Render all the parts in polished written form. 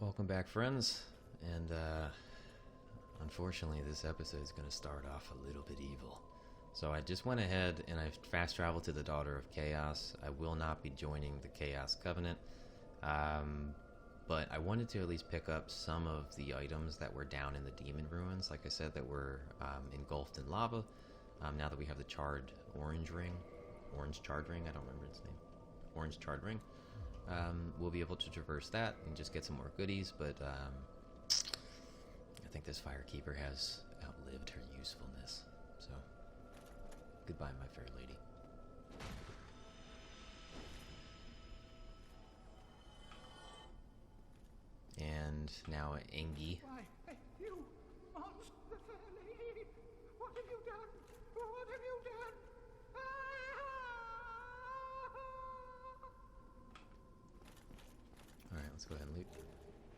Welcome back, friends. And unfortunately, this episode is going to start off a little bit evil. So I just went ahead and I fast traveled to the Daughter of Chaos. I will not be joining the Chaos Covenant, but I wanted to at least pick up some of the items that were down in the Demon Ruins, like I said, that were engulfed in lava. Now that we have the charred orange ring, orange charred ring, I don't remember its name, orange charred ring. We'll be able to traverse that and just get some more goodies, but I think this Firekeeper has outlived her usefulness. So, goodbye, my fair lady. And now Engi. Why, you monster, fair lady! What have you done? What have you done? Alright, let's go ahead and loot.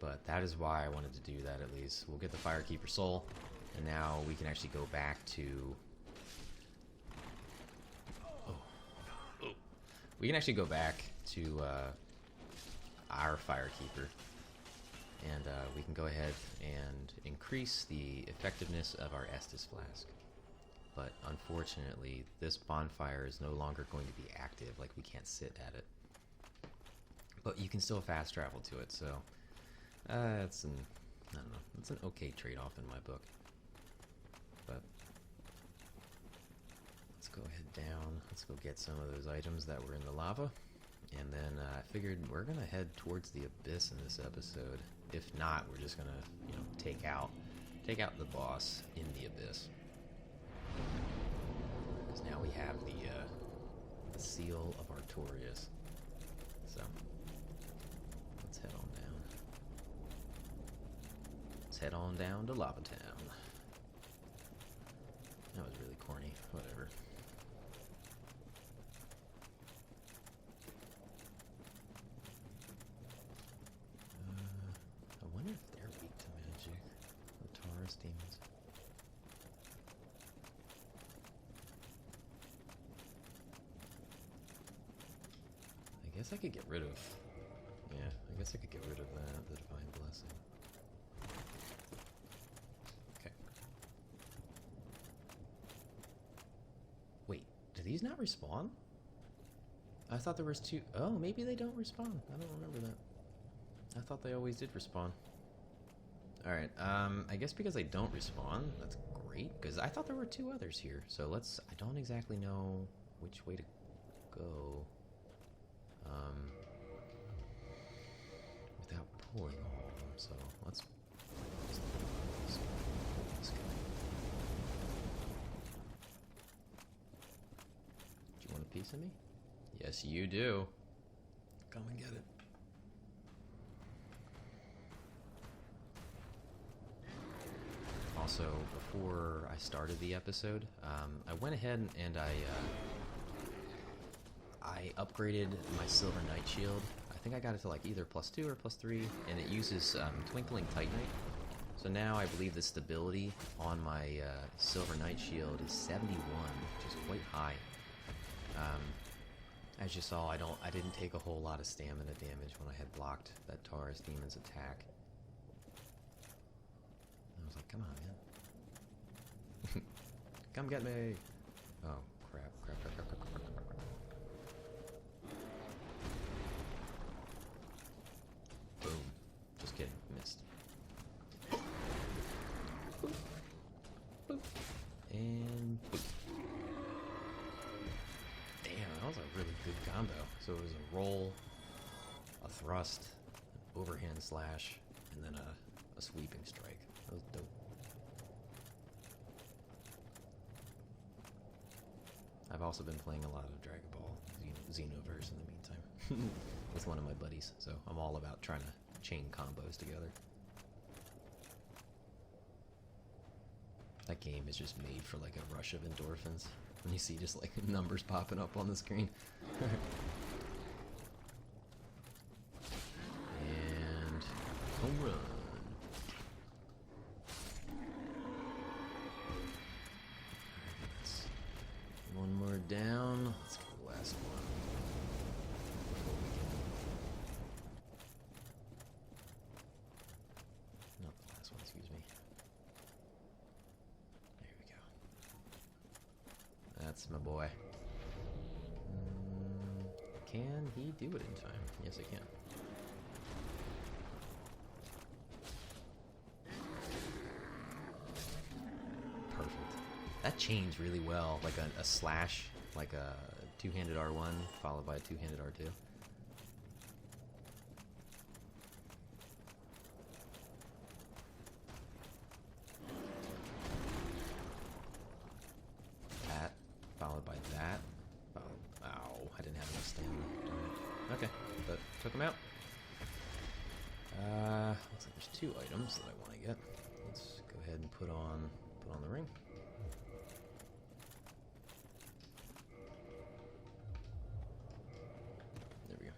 But that is why I wanted to do that at least. We'll get the Firekeeper soul, and now we can actually go back to... We can actually go back to our Firekeeper, and we can go ahead and increase the effectiveness of our Estus Flask. But unfortunately, this bonfire is no longer going to be active, like we can't sit at it. But you can still fast travel to it, so it's an, I don't know, it's an okay trade-off in my book. But let's go ahead down, let's go get some of those items that were in the lava, and then I figured we're gonna head towards the abyss in this episode. If not, we're just gonna, you know, take out the boss in the abyss. Because now we have the seal of Artorias. So let's head on down. Let's head on down to Lava Town. That was really corny. Whatever. I wonder if they're weak to magic. The Taurus demons. I guess I could get rid of... Yeah, I guess I could get rid of that, the Divine Blessing. Okay. Wait, do these not respawn? I thought there was two... Oh, maybe they don't respawn. I don't remember that. I thought they always did respawn. Alright, I guess because they don't respawn, that's great, because I thought there were two others here. So let's... I don't exactly know which way to go. Without pulling all of them, so let's go. Do you want a piece of me? Yes, you do. Come and get it. Also, before I started the episode, I went ahead and I upgraded my Silver Knight Shield. I think I got it to like either +2 or +3, and it uses Twinkling Titanite. So now I believe the stability on my Silver Knight Shield is 71, which is quite high. As you saw, I didn't take a whole lot of stamina damage when I had blocked that Taurus demon's attack. I was like, come on, man. Come get me! Oh, crap. Boom. Just kidding. Missed. Boop. Boop. And boop. Damn, that was a really good combo. So it was a roll, a thrust, an overhand slash, and then a sweeping strike. That was dope. I've also been playing a lot of Dragon Ball Xenoverse in the meantime with one of my buddies, so I'm all about trying to chain combos together. That game is just made for like a rush of endorphins when you see just like numbers popping up on the screen. And home run. One more down. Let's get the last one. Before we can That's my boy. Can he do it in time? Yes, he can. Perfect. That chains really well, like a slash, like a two-handed R1 followed by a two-handed R2. That, followed by that. Ow, I didn't have enough stamina. Okay, but took him out. Looks like there's 2 items that I want to get. Let's go ahead and put on the ring. There we go.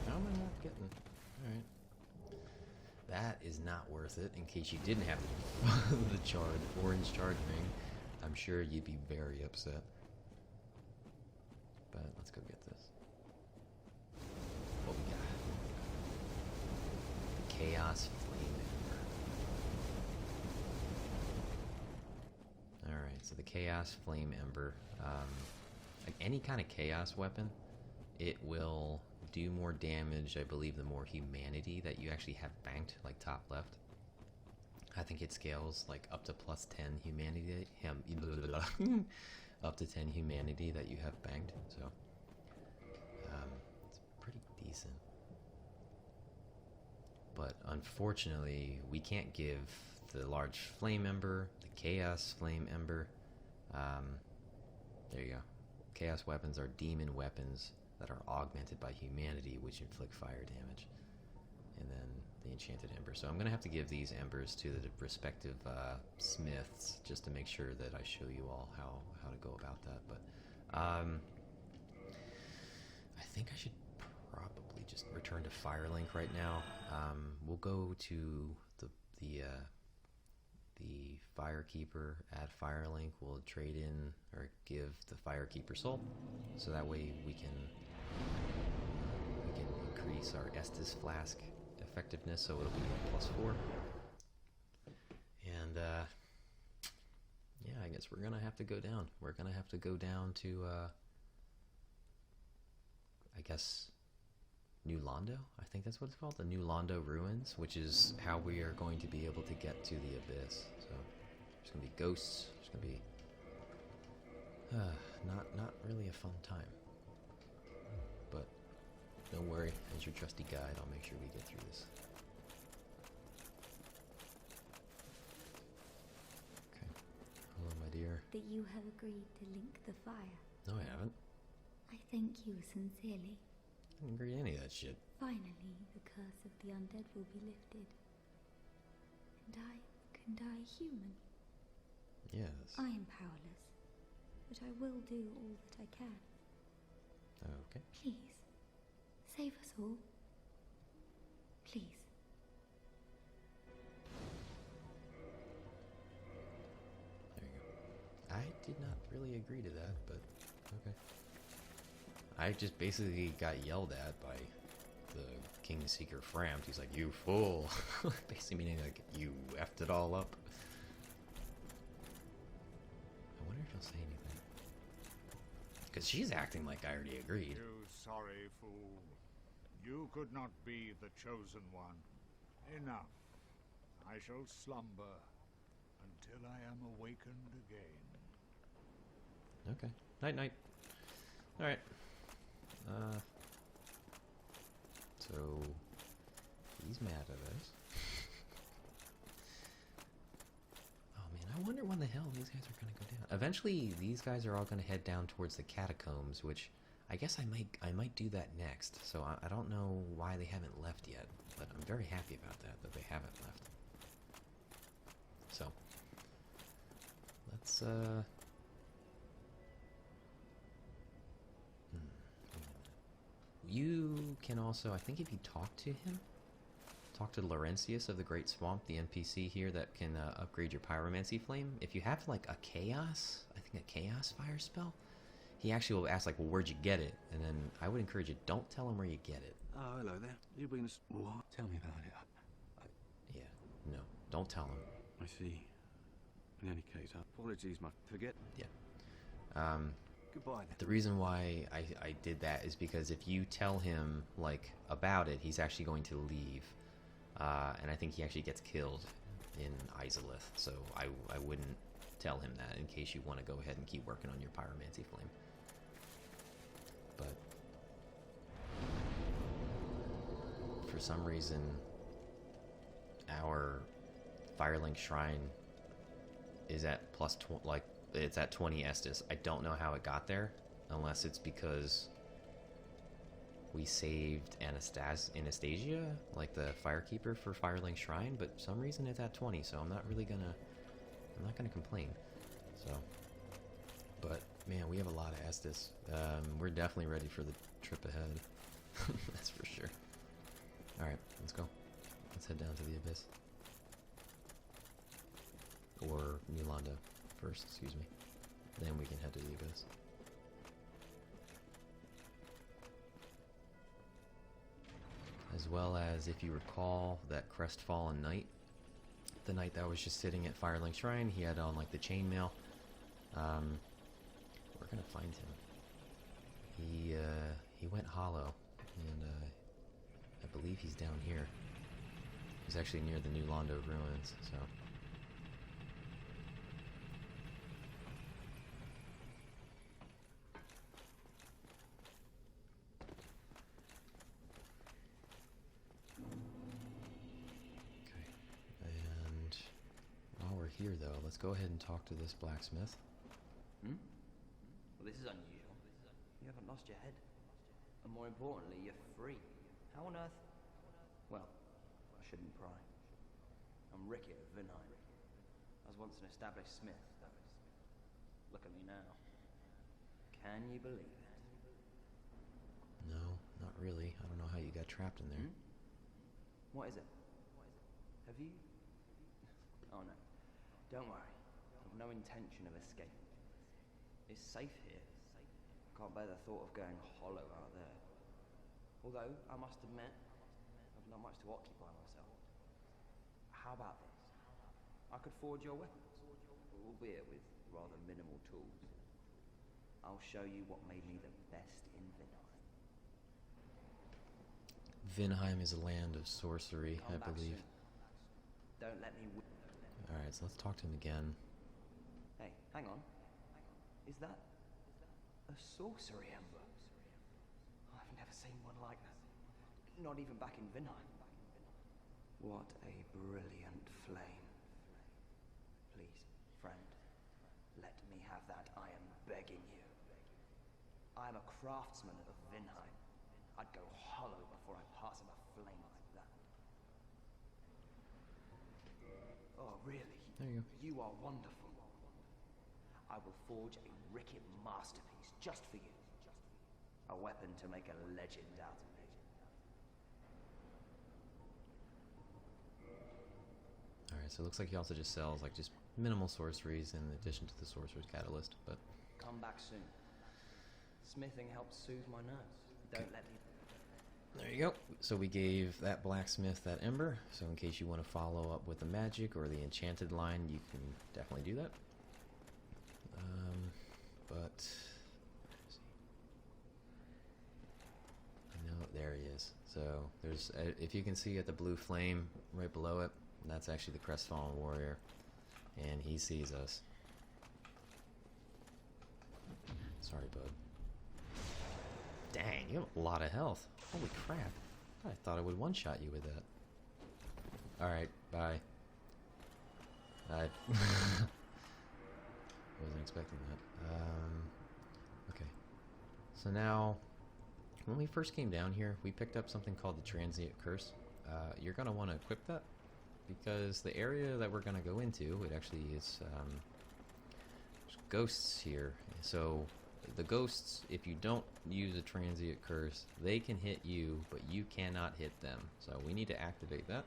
How am I not getting? All right. That is not worth it. In case you didn't have the orange charge ring, I'm sure you'd be very upset. But let's go get this. What we got? The Chaos Flame Ember. Alright, so the Chaos Flame Ember. Like any kind of Chaos weapon, it will do more damage, I believe, the more humanity that you actually have banked, like top left. I think it scales like up to plus 10 humanity, up to 10 humanity that you have banked, so it's pretty decent. But unfortunately, we can't give the large flame ember, the chaos flame ember. There you go. Chaos weapons are demon weapons that are augmented by humanity, which inflict fire damage. And then the enchanted ember. So I'm going to have to give these embers to the respective smiths just to make sure that I show you all how to go about that. But I think I should probably just return to Firelink right now. We'll go to the Firekeeper at Firelink. We'll trade in or give the Firekeeper soul, so that way we can increase our Estus flask effectiveness, so it'll be +4. And yeah, I guess we're gonna have to go down. We're gonna have to go down to I guess New Londo? I think that's what it's called, the New Londo Ruins, which is how we are going to be able to get to the Abyss. So there's gonna be ghosts. There's gonna be not really a fun time. But don't worry, as your trusty guide, I'll make sure we get through this. Okay. Hello, my dear. That you have agreed to link the fire. No, I haven't. I thank you sincerely. I didn't agree to any of that shit. Finally, the curse of the undead will be lifted. And I can die human. Yes. I am powerless, but I will do all that I can. Okay. Please, save us all. Please. There you go. I did not really agree to that, but okay. I just basically got yelled at by the Kingseeker Frampt. He's like, "You fool!" Basically meaning like, "You effed it all up." I wonder if he'll say anything. Because she's acting like I already agreed. You sorry fool. You could not be the chosen one. Enough. I shall slumber until I am awakened again. Okay. Night, night. Alright. So he's mad at us. Oh man, I wonder when the hell these guys are gonna go down. Eventually, these guys are all gonna head down towards the catacombs, which I guess I might do that next. So I don't know why they haven't left yet, but I'm very happy about that they haven't left. So let's You can also, I think if you talk to him, talk to Laurentius of the Great Swamp, the NPC here that can upgrade your Pyromancy Flame. If you have like a Chaos, I think a Chaos Fire spell, he actually will ask like, well, where'd you get it? And then I would encourage you, don't tell him where you get it. Oh, hello there. You've been... What? Tell me about it. Don't tell him. I see. In any case, apologies, my forget. Yeah. Goodbye then. The reason why I did that is because if you tell him, like, about it, he's actually going to leave. And I think he actually gets killed in Izalith, so I wouldn't tell him that in case you want to go ahead and keep working on your pyromancy flame. But for some reason, our Firelink Shrine is at it's at 20 Estus. I don't know how it got there, unless it's because we saved Anastasia, like the Firekeeper for Firelink Shrine, but for some reason it's at 20, so I'm not gonna complain. So, but man, we have a lot of Estus. We're definitely ready for the trip ahead. That's for sure. All right, let's go. Let's head down to the Abyss. Or New Londo first, excuse me. Then we can head to the Abyss. As well as, if you recall, that Crestfallen Knight. The knight that was just sitting at Firelink Shrine, he had on, like, the chainmail. We're gonna find him. He went hollow, and I believe he's down here. He's actually near the new Londo Ruins, so... Here, though, let's go ahead and talk to this blacksmith. Well, this is unusual. You haven't lost your head. And more importantly, you're free. How on earth? Well, I shouldn't pry. I'm Ricky of Vinheim. I was once an established smith, though. Look at me now. Can you believe it? No, not really. I don't know how you got trapped in there. What is it? Have you... Oh, no. Don't worry. I've no intention of escape. It's safe here. I can't bear the thought of going hollow out there. Although, I must admit, I've not much to occupy myself. How about this? I could forge your weapons, albeit with rather minimal tools. I'll show you what made me the best in Vinheim. Vinheim is a land of sorcery, I believe. Don't let me... Alright, so let's talk to him again. Hey, hang on. Is that a sorcery ember? I've never seen one like that. Not even back in Vinheim. What a brilliant flame. Please, friend, let me have that. I am begging you. I am a craftsman of Vinheim. I'd go hollow before I pass him a flame like that. Oh, really? There you go. You are wonderful. I will forge a wicked masterpiece just for you. A weapon to make a legend out of me. Alright, so it looks like he also just sells, like, just minimal sorceries in addition to the Sorcerer's Catalyst, but... Come back soon. Smithing helps soothe my nerves. Don't let me... There you go. So we gave that blacksmith that ember, so in case you want to follow up with the magic or the enchanted line, you can definitely do that. But I know there he is. So there's, if you can see at the blue flame right below it, that's actually the Crestfallen Warrior, and he sees us. Sorry, bud. Dang, you have a lot of health. Holy crap. I thought I would one-shot you with that. Alright, bye. I wasn't expecting that. Okay. So now, when we first came down here, we picked up something called the Transient Curse. You're going to want to equip that, because the area that we're going to go into, it actually is there's ghosts here. So the ghosts, if you don't use a Transient Curse, they can hit you, but you cannot hit them. So we need to activate that.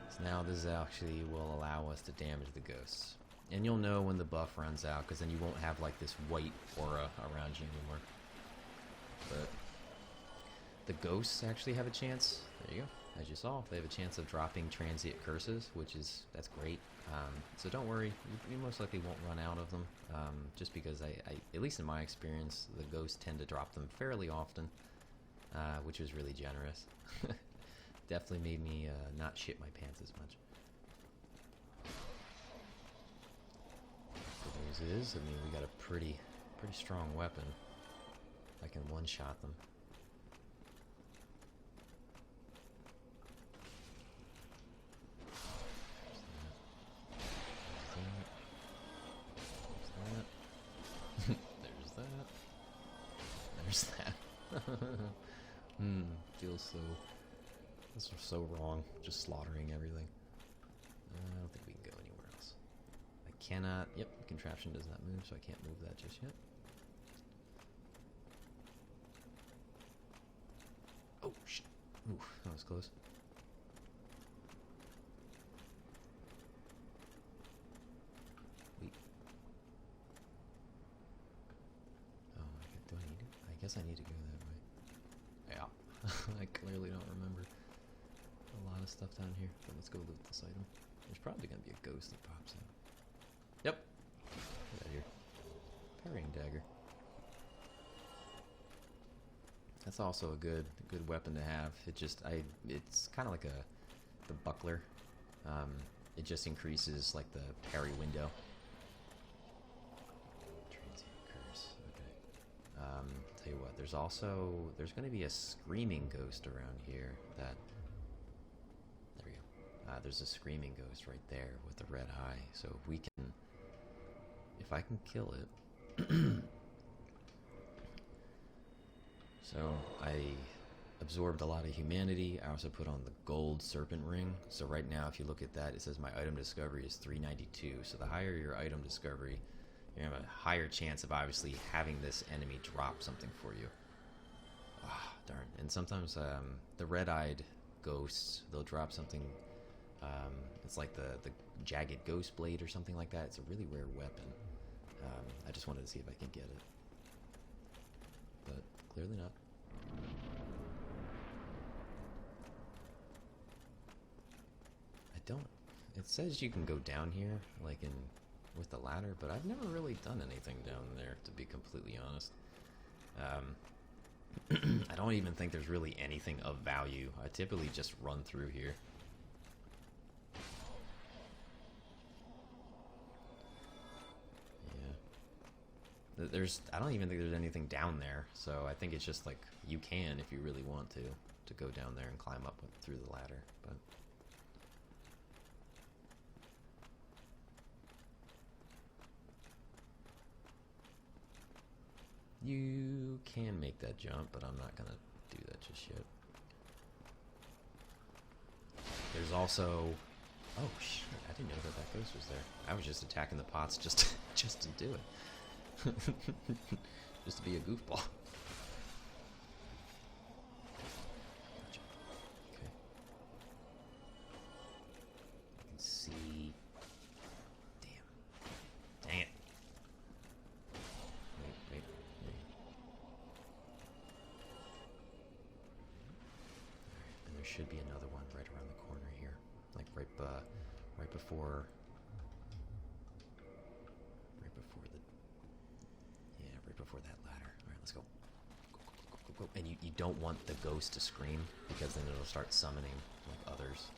So now this actually will allow us to damage the ghosts. And you'll know when the buff runs out, because then you won't have like this white aura around you anymore. But the ghosts actually have a chance. There you go. as you saw, they have a chance of dropping Transient Curses, that's great. So don't worry, you most likely won't run out of them, just because I, at least in my experience, the ghosts tend to drop them fairly often, which was really generous. Definitely made me not shit my pants as much. Good news is, I mean, we got a pretty strong weapon. I can one-shot them. There's that. Feels so... This was so wrong. Just slaughtering everything. I don't think we can go anywhere else. I cannot... Yep, contraption does not move, so I can't move that just yet. Oh, shit. Ooh, that was close. Wait. Oh, do I need to? I guess I need to go that way. Yeah. I clearly don't remember a lot of stuff down here, but let's go loot this item. There's probably going to be a ghost that pops out. Yep. Get out of here. Parrying dagger. That's also a good weapon to have. It's kind of like the buckler. It just increases like the parry window. Transient Curse. Okay. Tell you what. There's going to be a screaming ghost around here. There we go. There's a screaming ghost right there with the red eye. So if I can kill it. So I absorbed a lot of humanity. I also put on the gold serpent ring. So right now, if you look at that, it says my item discovery is 392. So the higher your item discovery, you have a higher chance of obviously having this enemy drop something for you. Ah, darn. And sometimes the red-eyed ghosts, they'll drop something. It's like the jagged ghost blade or something like that. It's a really rare weapon. I just wanted to see if I can get it. But clearly not. It says you can go down here, like with the ladder, but I've never really done anything down there, to be completely honest. I don't even think there's really anything of value. I typically just run through here. Yeah. I don't even think there's anything down there, so I think it's just like, you can, if you really want to go down there and climb up through the ladder, but... You can make that jump, but I'm not gonna do that just yet. There's also... Oh, shit, I didn't know that ghost was there. I was just attacking the pots just to do it. Just to be a goofball. Gotcha. Okay. I can see... Dang it. Wait. And there should be another one right around the corner here. Like right before that ladder. Alright, let's go. Go. And you don't want the ghost to scream, because then it'll start summoning like others.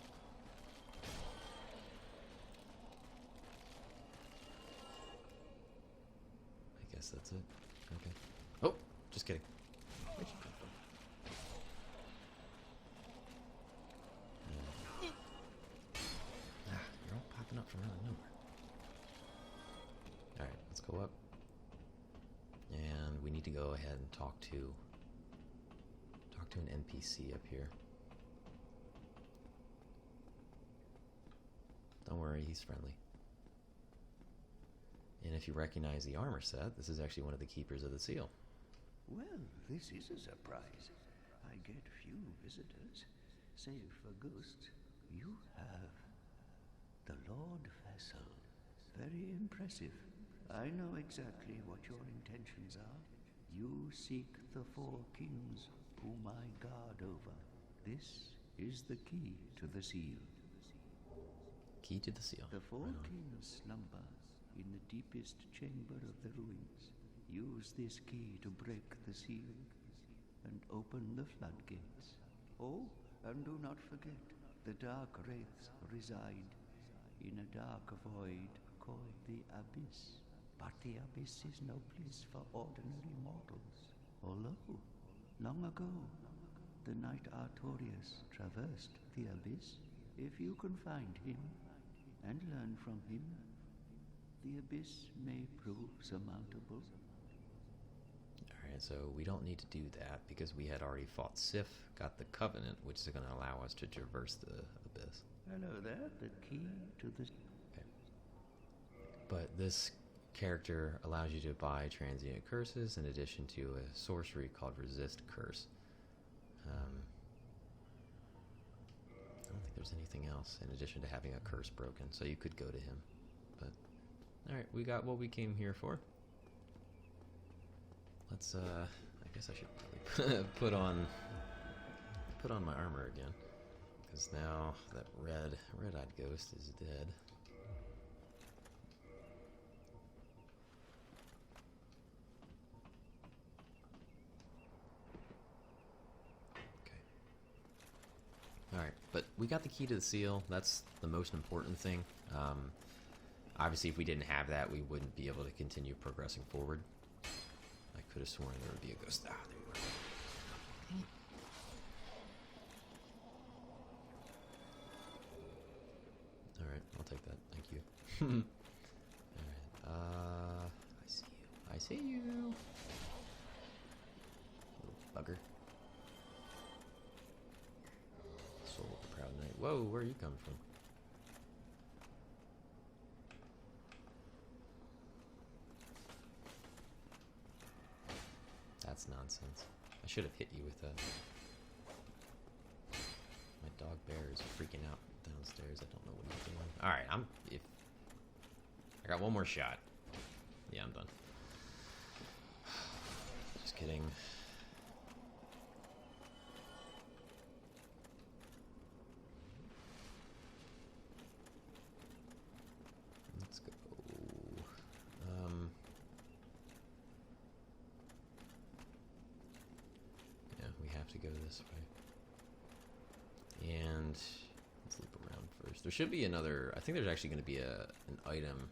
I guess that's it. Okay. Oh! Just kidding. Where'd you come from? You're all popping up from out of nowhere. Alright, let's go up. And we need to go ahead and talk to an NPC up here. Don't worry, he's friendly. And if you recognize the armor set, this is actually one of the keepers of the seal. Well, this is a surprise. I get few visitors. Save for ghosts, you have the Lord Vessel. Very impressive. I know exactly what your intentions are. You seek the four kings whom I guard over. This is the key to the seal. Key to the seal. The four Right on. kings slumber in the deepest chamber of the ruins. Use this key to break the seal and open the floodgates. Oh, and do not forget, the dark wraiths reside in a dark void called the Abyss. But the Abyss is no place for ordinary mortals. Although, long ago, the knight Artorias traversed the Abyss. If you can find him and learn from him, the Abyss may prove surmountable. Alright, so we don't need to do that because we had already fought Sif, got the Covenant, which is going to allow us to traverse the Abyss. Hello there, the key to the... Okay. But this character allows you to buy Transient Curses in addition to a sorcery called Resist Curse. I don't think there's anything else in addition to having a curse broken, so you could go to him. But, alright, we got what we came here for. Let's, I guess I should probably put on my armor again. Because now that red-eyed ghost is dead. Alright, but we got the key to the seal. That's the most important thing. Obviously, if we didn't have that, we wouldn't be able to continue progressing forward. I could have sworn there would be a ghost. Ah, there you are. Alright, I'll take that. Thank you. Alright, I see you. I see you. Little bugger. Soul of the Proud Knight. Whoa, where are you coming from? That's nonsense. I should have hit you with that. My dog bear is freaking out downstairs. I don't know what he's doing. Alright, I got one more shot. Yeah, I'm done. Just kidding. Let's go. Yeah, we have to go this way. And let's loop around first. There should be another. I think there's actually going to be an item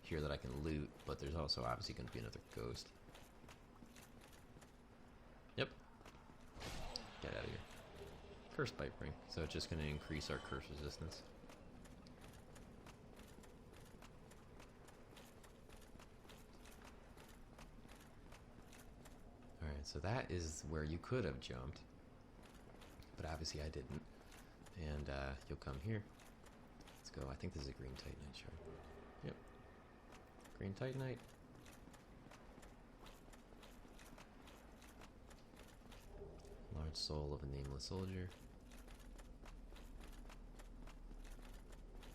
here that I can loot, but there's also obviously going to be another ghost. Yep. Get out of here. Curse Bite Ring. So it's just going to increase our curse resistance. Alright, so that is where you could have jumped. But obviously I didn't. And you'll come here. Let's go. I think this is a green Titanite shard. Yep. Green Titanite. Large soul of a nameless soldier.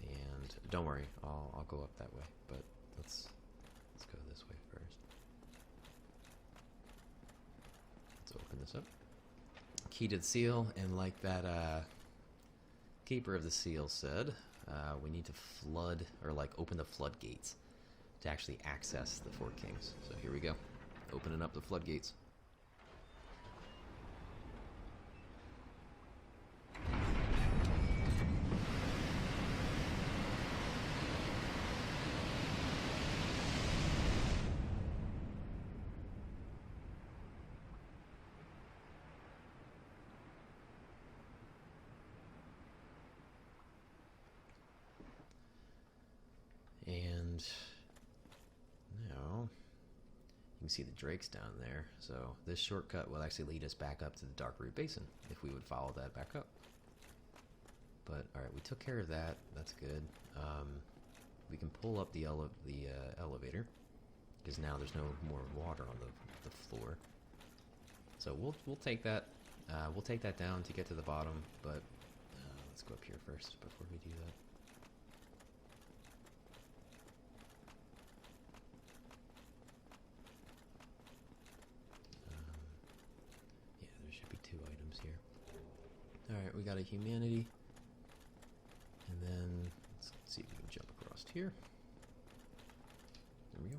And don't worry, I'll go up that way. But let's go this way first. Let's open this up. Key to the seal, and like that keeper of the seal said, we need to flood, or like open the floodgates to actually access the Four Kings. So here we go, opening up the floodgates. And now you can see the drakes down there. So this shortcut will actually lead us back up to the Darkroot Basin if we would follow that back up. But alright, we took care of that. That's good. We can pull up the elevator because now there's no more water on the floor. So we'll take that. We'll take that down to get to the bottom. But let's go up here first before we do that. Yeah, there should be 2 items here. Alright, we got a humanity. And then, let's see if we can jump across here. There we go.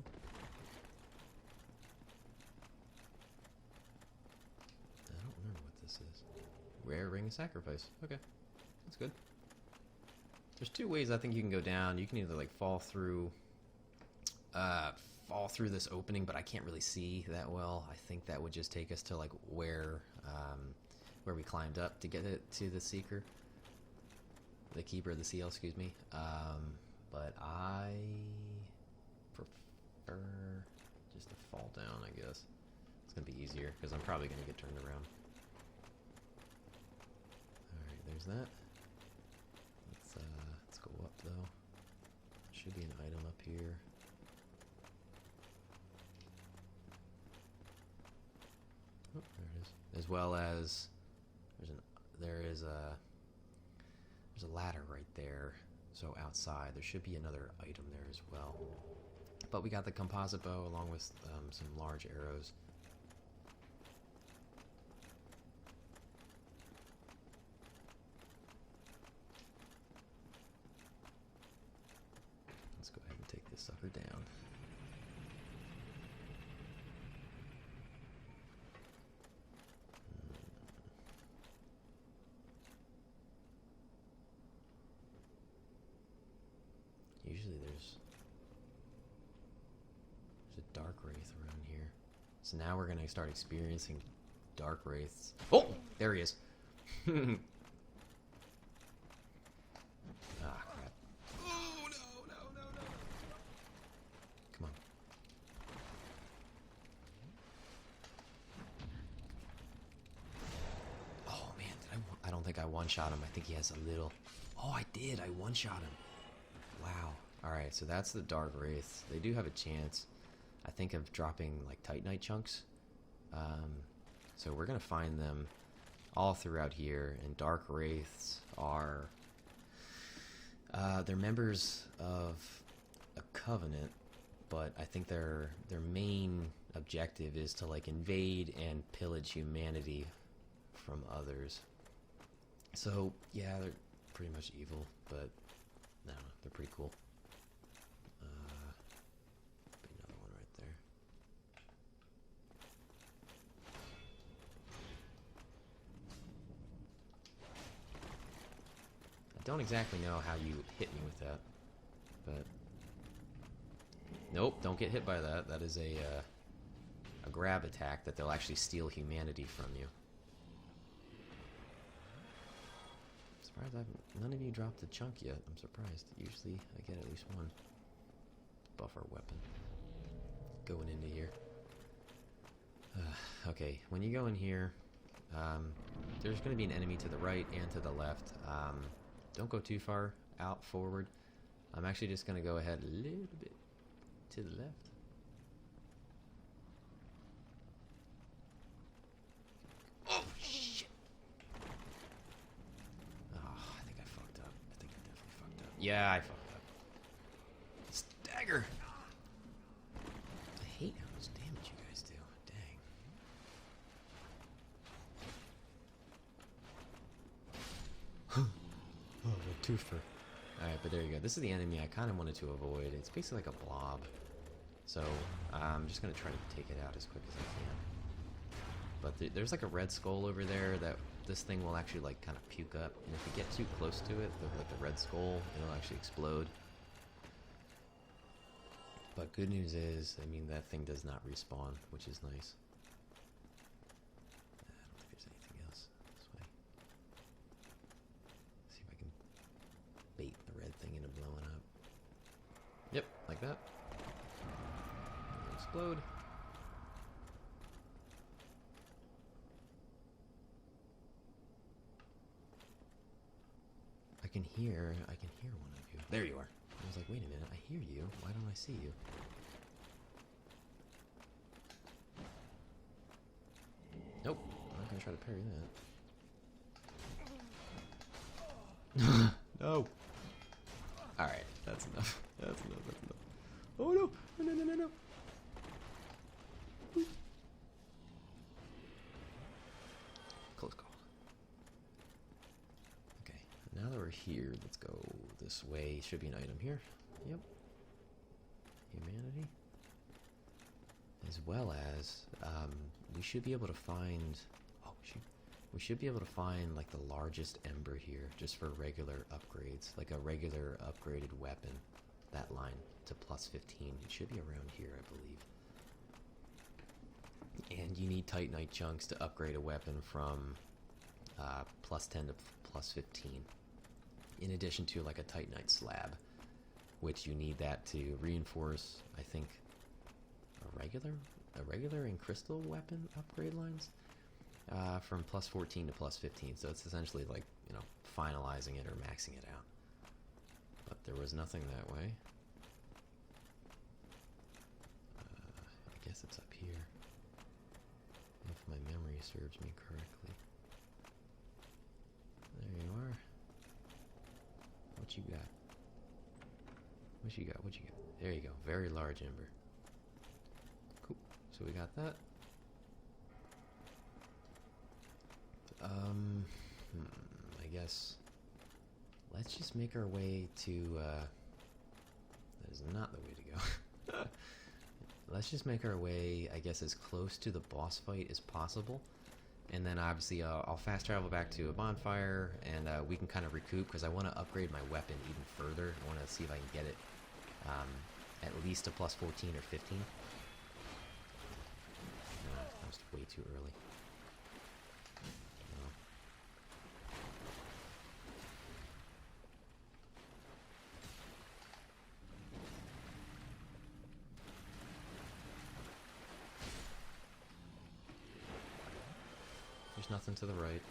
I don't remember what this is. Rare Ring of Sacrifice. Okay, that's good. There's two ways I think you can go down. You can either like fall through this opening, but I can't really see that well. I think that would just take us to like where we climbed up to get it to the Seeker. The Keeper of the Seal, excuse me. But I prefer just to fall down, I guess. It's going to be easier, because I'm probably going to get turned around. Alright, there's that. Let's go up, though. Should be an item up here. Oh, there it is. As well as, there's a ladder right there. So outside, there should be another item there as well. But we got the composite bow along with some large arrows. Let's go ahead and take this sucker down. Usually there's a dark wraith around here. So now we're gonna start experiencing dark wraiths. Oh! There he is. Ah, crap. Oh, no. Come on. Oh, man. I don't think I one-shot him. I think he has a little... Oh, I did. I one-shot him. Wow. Alright, so that's the Dark Wraiths. They do have a chance, I think, of dropping, like, Titanite chunks. So we're going to find them all throughout here, and Dark Wraiths are... they're members of a covenant, but I think their main objective is to, like, invade and pillage humanity from others. So, yeah, they're pretty much evil, but... I don't know, they're pretty cool. Be another one right there. I don't exactly know how you hit me with that, but... Nope, don't get hit by that. That is a grab attack that they'll actually steal humanity from you. Surprised none of you dropped a chunk yet. I'm surprised. Usually I get at least one. Buffer weapon. Going into here. Okay, when you go in here, there's going to be an enemy to the right and to the left. Don't go too far out forward. I'm actually just going to go ahead a little bit to the left. Oh, shit! Oh, I think I fucked up. I think I definitely fucked up. Yeah, I fucked up. Stagger! I hate how much damage you guys do. Dang. Oh, a twofer. Alright, but there you go. This is the enemy I kind of wanted to avoid. It's basically like a blob. So, I'm just going to try to take it out as quick as I can. But there's like a red skull over there that this thing will actually like kind of puke up. And if you get too close to it, like the red skull, it'll actually explode. But good news is, I mean, that thing does not respawn, which is nice. I don't think there's anything else this way. See if I can bait the red thing into blowing up. Yep, like that. It'll explode. I can hear one of you. There you are. I was like, wait a minute, I hear you. Why don't I see you? Nope, I'm not gonna try to parry that. No! Alright, that's enough. That's enough. Oh no! No. Close call. here. Let's go this way. Should be an item here. Yep. Humanity. As well as, we should be able to find... Oh, shoot. We should be able to find, like, the largest Ember here, just for regular upgrades. Like a regular upgraded weapon. That line to plus 15. It should be around here, I believe. And you need Titanite chunks to upgrade a weapon from plus 10 to plus 15. In addition to, like, a Titanite slab. Which you need that to reinforce, I think, a regular and crystal weapon upgrade lines from plus 14 to plus 15. So it's essentially like, you know, finalizing it or maxing it out. But there was nothing that way. I guess it's up here, if my memory serves me correctly. There you are. What you got? What you got? What you got? There you go. Very large Ember. Cool. So we got that. I guess let's just make our way to, that is not the way to go. Let's just make our way, I guess, as close to the boss fight as possible. And then obviously I'll fast travel back to a bonfire and we can kind of recoup because I want to upgrade my weapon even further. I want to see if I can get it at least a plus 14 or 15. No, that was way too early. No. There's nothing to the right,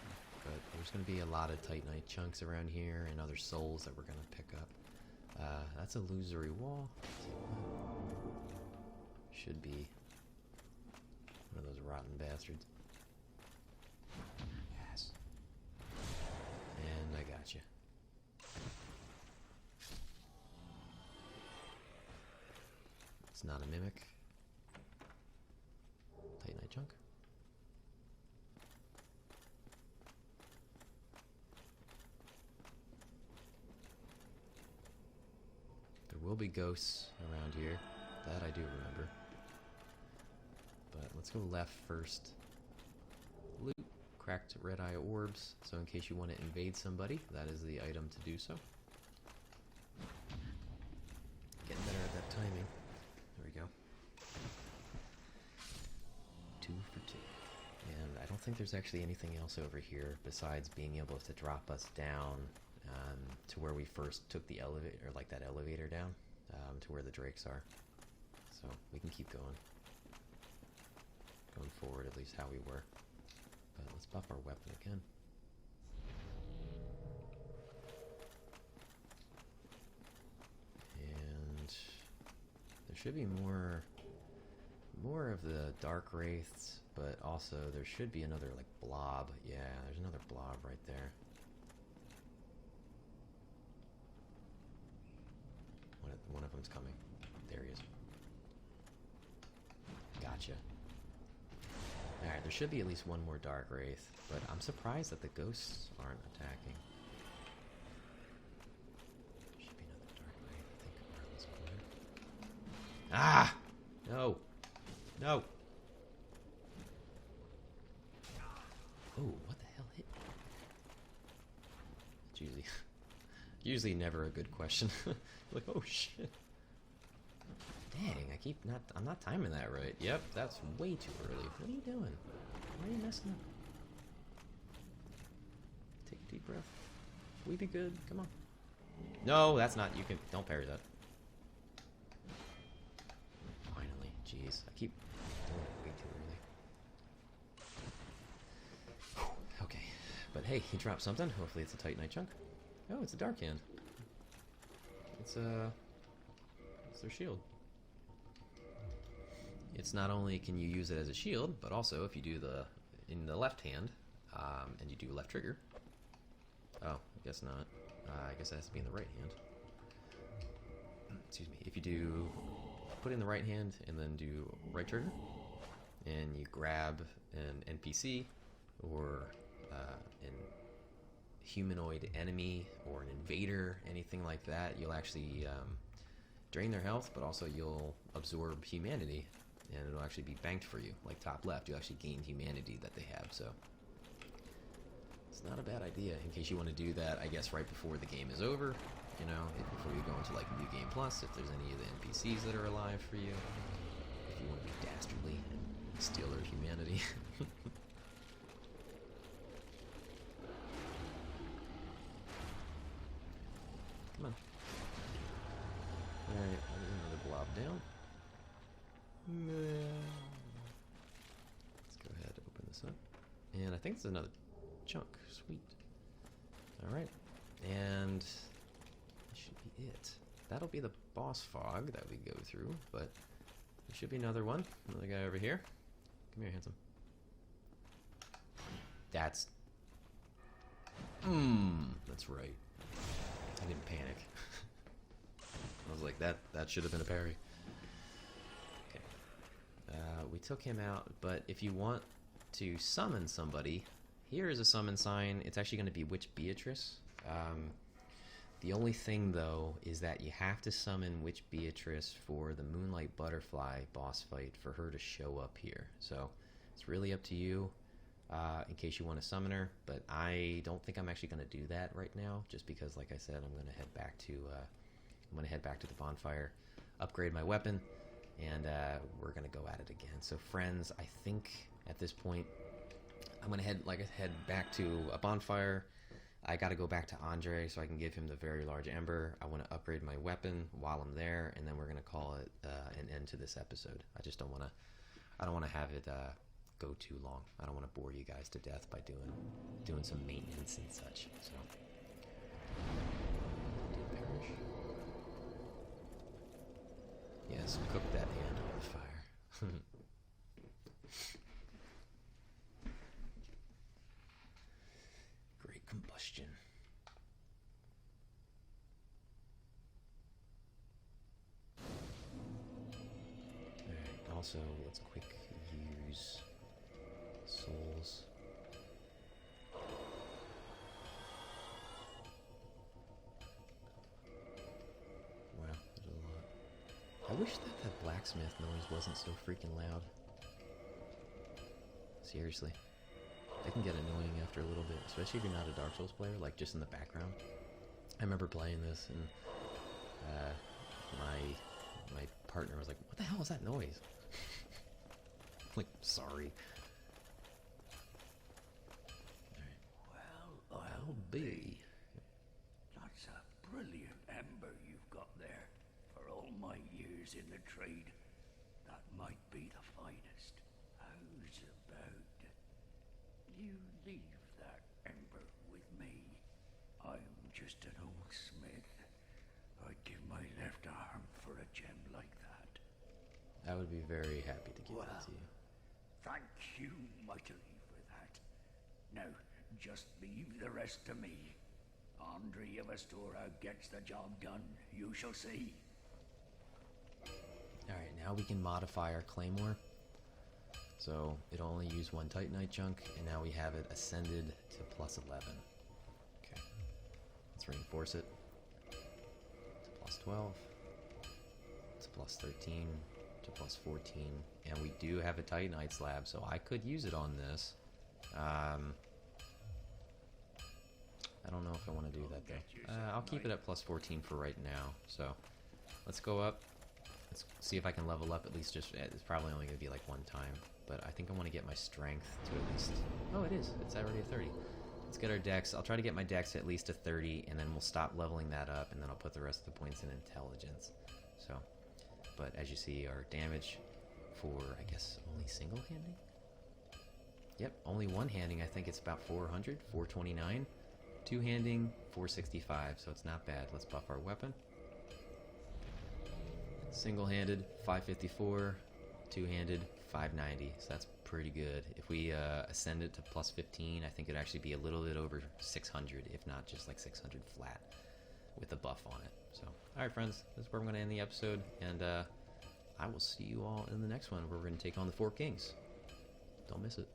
but there's going to be a lot of Titanite chunks around here and other souls that we're going to pick up. That's a illusory wall. Should be one of those rotten bastards. Yes. And I got you. It's not a mimic. Titanite chunk. There will be ghosts around here. That I do remember. But let's go left first. Loot. Cracked red eye orbs. So in case you want to invade somebody, that is the item to do so. Getting better at that timing. There we go. 2 for 2. And I don't think there's actually anything else over here besides being able to drop us down to where we first took the elevator, or like that elevator down, to where the drakes are. So we can keep going forward, at least how we were. But let's buff our weapon again. And there should be more of the dark wraiths, but also there should be another like blob. Yeah, there's another blob right there. One of them's coming. There he is. Gotcha. Alright, there should be at least one more dark wraith, but I'm surprised that the ghosts aren't attacking. There should be another dark wraith, I think, around this corner. Ah! No! No! Oh, what the hell hit me? It's usually never a good question. Like, oh shit. Dang, I'm not timing that right. Yep, that's way too early. What are you doing? Why are you messing up? Take a deep breath. We be good. Come on. No, that's not. Don't parry that. Finally, jeez. I keep doing it way too early. Okay, but hey, he dropped something. Hopefully it's a Titanite chunk. Oh, it's a dark hand. It's their shield. It's not only can you use it as a shield, but also if you do in the left hand, and you do left trigger. Oh, I guess not. I guess it has to be in the right hand. Excuse me. If you do put in the right hand and then do right trigger, and you grab an NPC or humanoid enemy or an invader, anything like that, you'll actually drain their health, but also you'll absorb humanity, and it'll actually be banked for you. Like top left, you actually gain humanity that they have, so it's not a bad idea in case you want to do that, I guess, right before the game is over, you know, before you go into like New Game Plus, if there's any of the NPCs that are alive for you, if you want to be dastardly and steal their humanity. Come on. Alright, another blob down. Let's go ahead and open this up. And I think it's another chunk. Sweet. Alright. And that should be it. That'll be the boss fog that we go through, but there should be another one. Another guy over here. Come here, handsome. That's... That's right. I didn't panic. I was like, that should have been a parry. Okay. We took him out, but if you want to summon somebody, here is a summon sign. It's actually going to be Witch Beatrice. The only thing, though, is that you have to summon Witch Beatrice for the Moonlight Butterfly boss fight for her to show up here. So it's really up to you in case you want to summon her, but I don't think I'm actually going to do that right now, just because, like I said, I'm going to head back to the bonfire, upgrade my weapon, and we're going to go at it again. So friends, I think at this point I'm going to head back to a bonfire. I got to go back to Andre so I can give him the very large Ember. I want to upgrade my weapon while I'm there, and then we're going to call it an end to this episode. I just don't want to have it go too long. I don't want to bore you guys to death by doing some maintenance and such. So did perish. Yes, cook that hand on the fire. Great combustion. Alright, also let's quick use souls. Wow, that did a lot. I wish that blacksmith noise wasn't so freaking loud. Seriously. They can get annoying after a little bit, especially if you're not a Dark Souls player, like just in the background. I remember playing this and my partner was like, "What the hell is that noise?" Like, sorry. Well, I'll be. That's a brilliant ember you've got there. For all my years in the trade, that might be the finest. How's about you leave that ember with me? I'm just an old smith. I'd give my left arm for a gem like that. I would be very happy to give Well, it to you. thank you mightily for that. Now, just leave the rest to me. Andre of Astora gets the job done. You shall see. Alright, now we can modify our claymore. So it'll only use one Titanite chunk, and now we have it ascended to plus 11. Okay. Let's reinforce it. To plus 12. To plus 13. To plus 14. And we do have a Titanite slab, so I could use it on this. I don't know if I want to do that though. I'll keep it at plus 14 for right now. So let's go up. Let's see if I can level up at least. It's probably only going to be like one time, but I think I want to get my strength to at least. Oh, it is. It's already a 30. Let's get our dex. I'll try to get my dex at least to 30, and then we'll stop leveling that up, and then I'll put the rest of the points in intelligence. So, but as you see, our damage for, I guess, only single handing. Yep, only one handing. I think it's about 400, 429. Two-handing, 465, so it's not bad. Let's buff our weapon. Single-handed, 554. Two-handed, 590, so that's pretty good. If we ascend it to plus 15, I think it'd actually be a little bit over 600, if not just like 600 flat with a buff on it. So, alright friends, this is where I'm going to end the episode, and I will see you all in the next one, where we're going to take on the Four Kings. Don't miss it.